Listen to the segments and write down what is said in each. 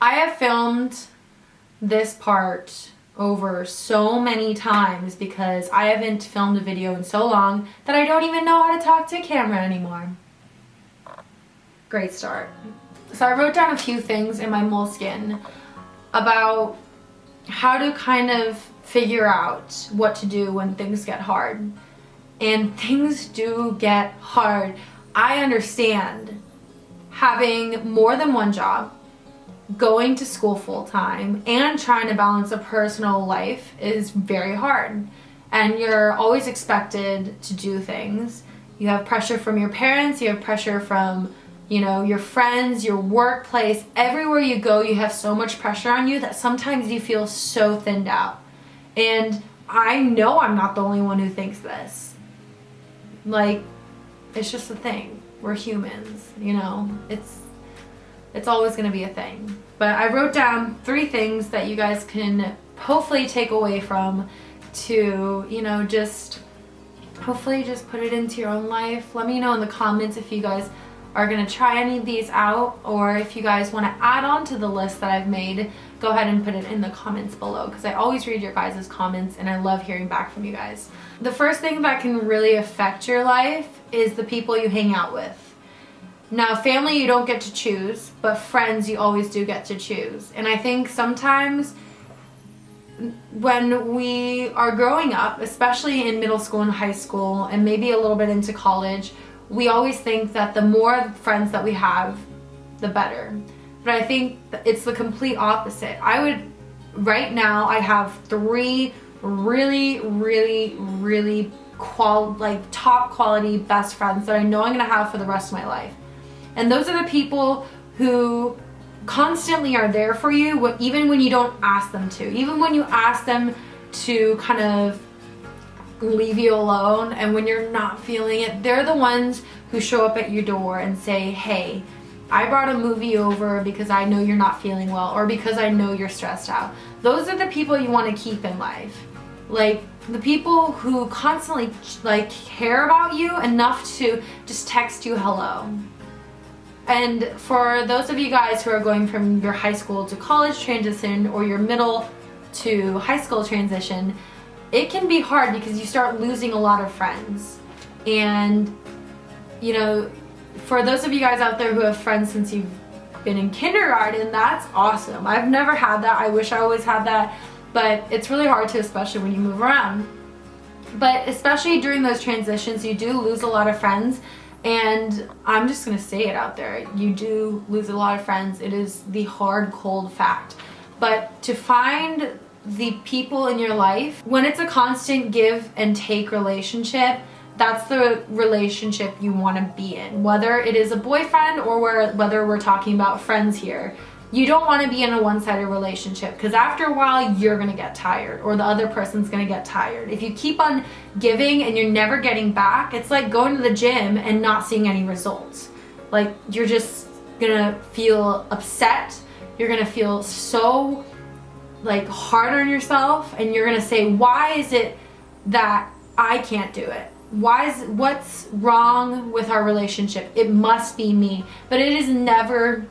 I have filmed this part over so many times because I haven't filmed a video in so long that I don't even know how to talk to a camera anymore. Great start. So I wrote down a few things in my moleskin about how to kind of figure out what to do when things get hard. And things do get hard. I understand having more than one job, going to school full time, and trying to balance a personal life is very hard. And you're always expected to do things. You have pressure from your parents, you have pressure from, you know, your friends, your workplace. Everywhere you go, you have so much pressure on you that sometimes you feel so thinned out. And I know I'm not the only one who thinks this. Like, it's just a thing. We're humans, you know? It's always gonna be a thing. But I wrote down 3 things that you guys can hopefully take away from to, you know, just hopefully just put it into your own life. Let me know in the comments if you guys are gonna try any of these out, or if you guys wanna add on to the list that I've made, go ahead and put it in the comments below, because I always read your guys' comments and I love hearing back from you guys. The first thing that can really affect your life is the people you hang out with. Now, family you don't get to choose, but friends you always do get to choose. And I think sometimes when we are growing up, especially in middle school and high school, and maybe a little bit into college, we always think that the more friends that we have, the better. But I think it's the complete opposite. Right now, I have 3 really top quality best friends that I know I'm gonna have for the rest of my life. And those are the people who constantly are there for you, even when you don't ask them to. Even when you ask them to kind of leave you alone, and when you're not feeling it, they're the ones who show up at your door and say, hey, I brought a movie over because I know you're not feeling well, or because I know you're stressed out. Those are the people you want to keep in life. Like, the people who constantly care about you enough to just text you hello. And for those of you guys who are going from your high school to college transition, or your middle to high school transition, it can be hard because you start losing a lot of friends. And, you know, for those of you guys out there who have friends since you've been in kindergarten, that's awesome. I've never had that. I wish I always had that. But it's really hard to, especially when you move around. But especially during those transitions, you do lose a lot of friends. And I'm just gonna say it out there. You do lose a lot of friends. It is the hard, cold fact. But to find the people in your life, when it's a constant give and take relationship, that's the relationship you want to be in. Whether it is a boyfriend or whether we're talking about friends here, you don't want to be in a one-sided relationship, because after a while you're going to get tired, or the other person's going to get tired. If you keep on giving and you're never getting back, it's like going to the gym and not seeing any results. Like, you're just going to feel upset. You're going to feel so hard on yourself, and you're gonna say, why is it that I can't do it? What's wrong with our relationship? It must be me. But it is never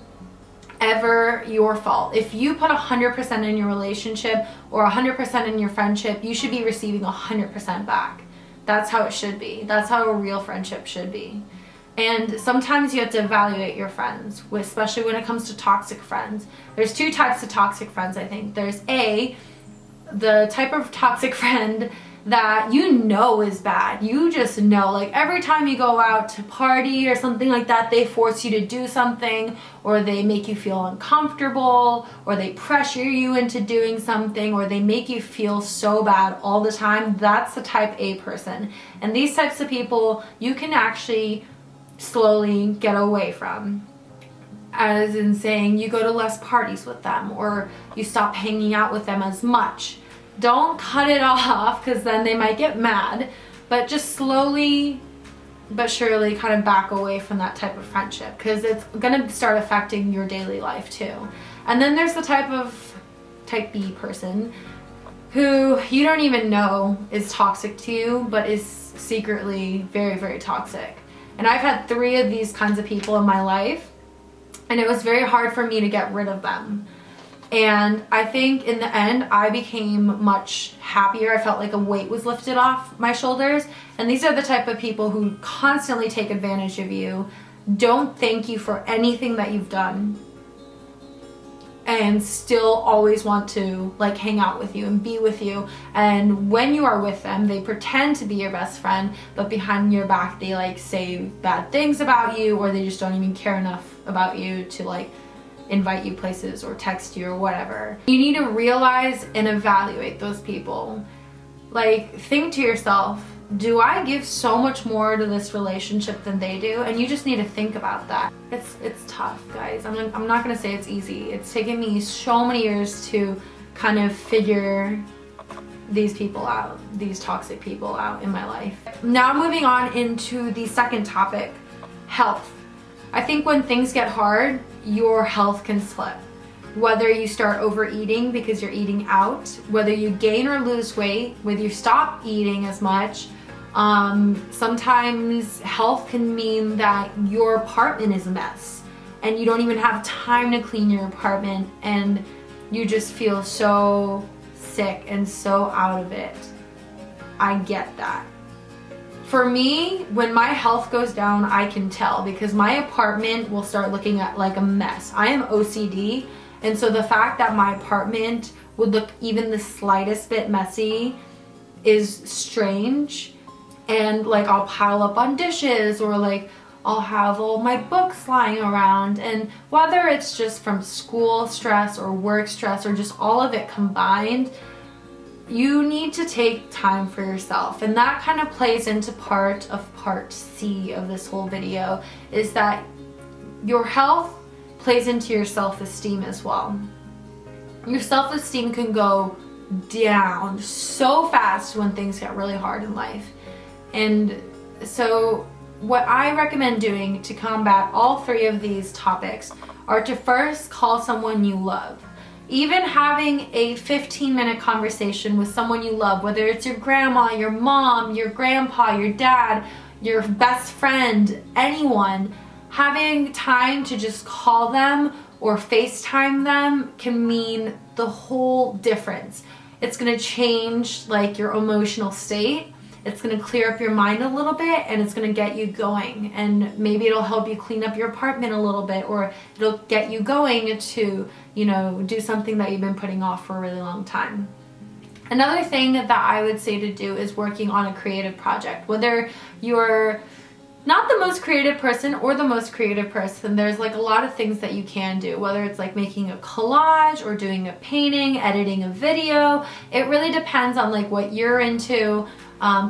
ever your fault. If you put 100% in your relationship or 100% in your friendship, you should be receiving 100% back. That's how it should be. That's how a real friendship should be. And sometimes you have to evaluate your friends, especially when it comes to toxic friends. There's 2 types of toxic friends, I think. There's the type of toxic friend that you know is bad. You just know, like, every time you go out to party or something like that, they force you to do something, or they make you feel uncomfortable, or they pressure you into doing something, or they make you feel so bad all the time. That's the type A person. And these types of people you can actually slowly get away from, as in saying you go to less parties with them, or you stop hanging out with them as much. Don't cut it off, because then they might get mad, but just slowly but surely kind of back away from that type of friendship, because it's gonna start affecting your daily life too. And then there's the type B person who you don't even know is toxic to you, but is secretly very, very toxic. And I've had 3 of these kinds of people in my life, and it was very hard for me to get rid of them. And I think in the end, I became much happier. I felt like a weight was lifted off my shoulders. And these are the type of people who constantly take advantage of you, don't thank you for anything that you've done, and still always want to like hang out with you and be with you. And when you are with them, they pretend to be your best friend, but behind your back, they like say bad things about you, or they just don't even care enough about you to like invite you places or text you or whatever. You need to realize and evaluate those people. Like, think to yourself, do I give so much more to this relationship than they do? And you just need to think about that. It's tough, guys. I'm not gonna say it's easy. It's taken me so many years to kind of figure these people out, these toxic people out in my life. Now moving on into the second topic, health. I think when things get hard, your health can slip. Whether you start overeating because you're eating out, whether you gain or lose weight, whether you stop eating as much, sometimes health can mean that your apartment is a mess and you don't even have time to clean your apartment, and you just feel so sick and so out of it. I get that. For me, when my health goes down, I can tell, because my apartment will start looking at like a mess. I am OCD, and so the fact that my apartment would look even the slightest bit messy is strange. And like I'll pile up on dishes, or like I'll have all my books lying around, and whether it's just from school stress or work stress or just all of it combined, you need to take time for yourself. And that kind of plays into part C of this whole video, is that your health plays into your self-esteem as well. Your self-esteem can go down so fast when things get really hard in life. And so what I recommend doing to combat all three of these topics are to first call someone you love. Even having a 15-minute conversation with someone you love, whether it's your grandma, your mom, your grandpa, your dad, your best friend, anyone, having time to just call them or FaceTime them can mean the whole difference. It's gonna change like your emotional state. It's gonna clear up your mind a little bit, and it's gonna get you going. And maybe it'll help you clean up your apartment a little bit, or it'll get you going to, you know, do something that you've been putting off for a really long time. Another thing that I would say to do is working on a creative project. Whether you're not the most creative person or the most creative person, there's like a lot of things that you can do. Whether it's like making a collage or doing a painting, editing a video, it really depends on like what you're into.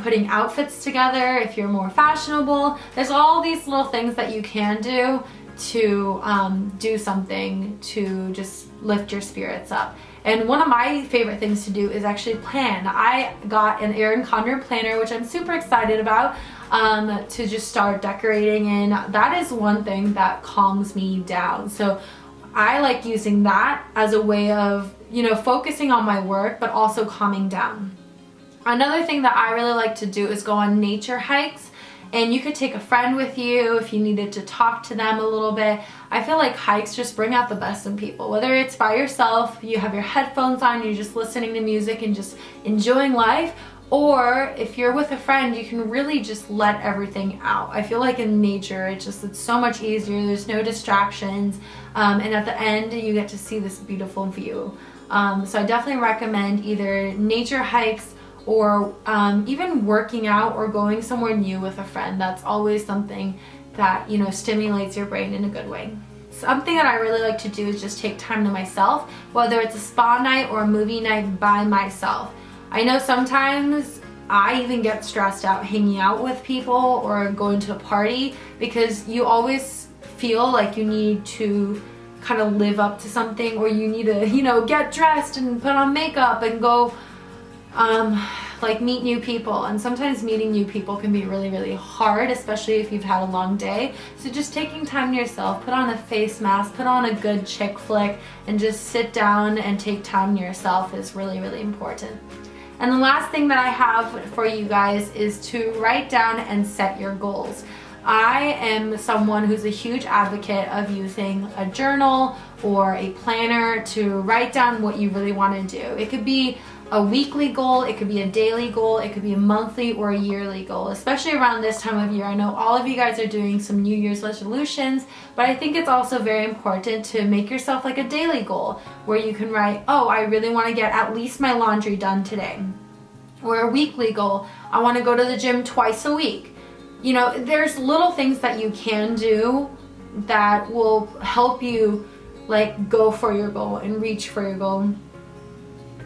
Putting outfits together if you're more fashionable. There's all these little things that you can do to do something to just lift your spirits up. And one of my favorite things to do is actually plan. I got an Erin Condren planner, which I'm super excited about, to just start decorating in. That is one thing that calms me down. So I like using that as a way of, you know, focusing on my work, but also calming down. Another thing that I really like to do is go on nature hikes, and you could take a friend with you if you needed to talk to them a little bit. I feel like hikes just bring out the best in people. Whether it's by yourself, you have your headphones on, you're just listening to music and just enjoying life, or if you're with a friend, you can really just let everything out. I feel like in nature, it's so much easier. There's no distractions, and at the end, you get to see this beautiful view. So I definitely recommend either nature hikes or even working out or going somewhere new with a friend. That's always something that, you know, stimulates your brain in a good way. Something that I really like to do is just take time to myself, whether it's a spa night or a movie night by myself. I know sometimes I even get stressed out hanging out with people or going to a party, because you always feel like you need to kind of live up to something, or you need to, you know, get dressed and put on makeup and go like meet new people. And sometimes meeting new people can be really, really hard, especially if you've had a long day. So just taking time to yourself, put on a face mask, put on a good chick flick, and just sit down and take time to yourself is really, really important. And the last thing that I have for you guys is to write down and set your goals. I am someone who's a huge advocate of using a journal or a planner to write down what you really want to do. It could be a weekly goal, it could be a daily goal, it could be a monthly or a yearly goal, especially around this time of year. I know all of you guys are doing some New Year's resolutions, but I think it's also very important to make yourself like a daily goal where you can write, oh, I really want to get at least my laundry done today. Or a weekly goal, I want to go to the gym twice a week. You know, there's little things that you can do that will help you like go for your goal and reach for your goal.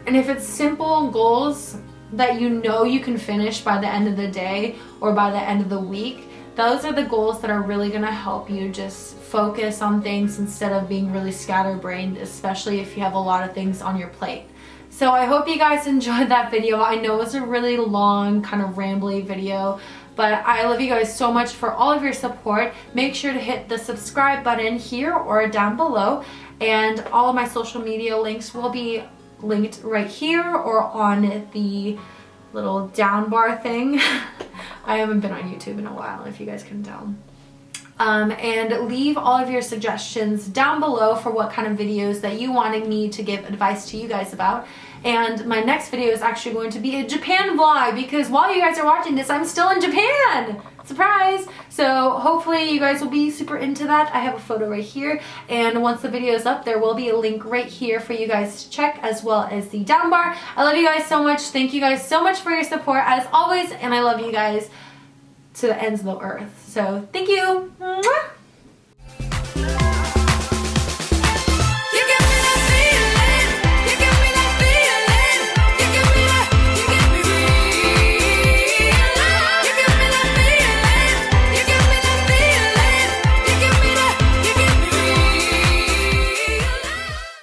And if it's simple goals that you know you can finish by the end of the day or by the end of the week, those are the goals that are really going to help you just focus on things instead of being really scatterbrained, especially if you have a lot of things on your plate. So I hope you guys enjoyed that video. I know it's a really long, kind of rambly video, but I love you guys so much for all of your support. Make sure to hit the subscribe button here or down below, and all of my social media links will be linked right here or on the little down bar thing. I haven't been on YouTube in a while, if you guys can tell. And leave all of your suggestions down below for what kind of videos that you wanted me to give advice to you guys about. And my next video is actually going to be a Japan vlog, because while you guys are watching this, I'm still in Japan! Surprise! So hopefully you guys will be super into that. I have a photo right here, and once the video is up, there will be a link right here for you guys to check, as well as the down bar. I love you guys so much. Thank you guys so much for your support as always, and I love you guys to the ends of the earth. So thank you. Mwah!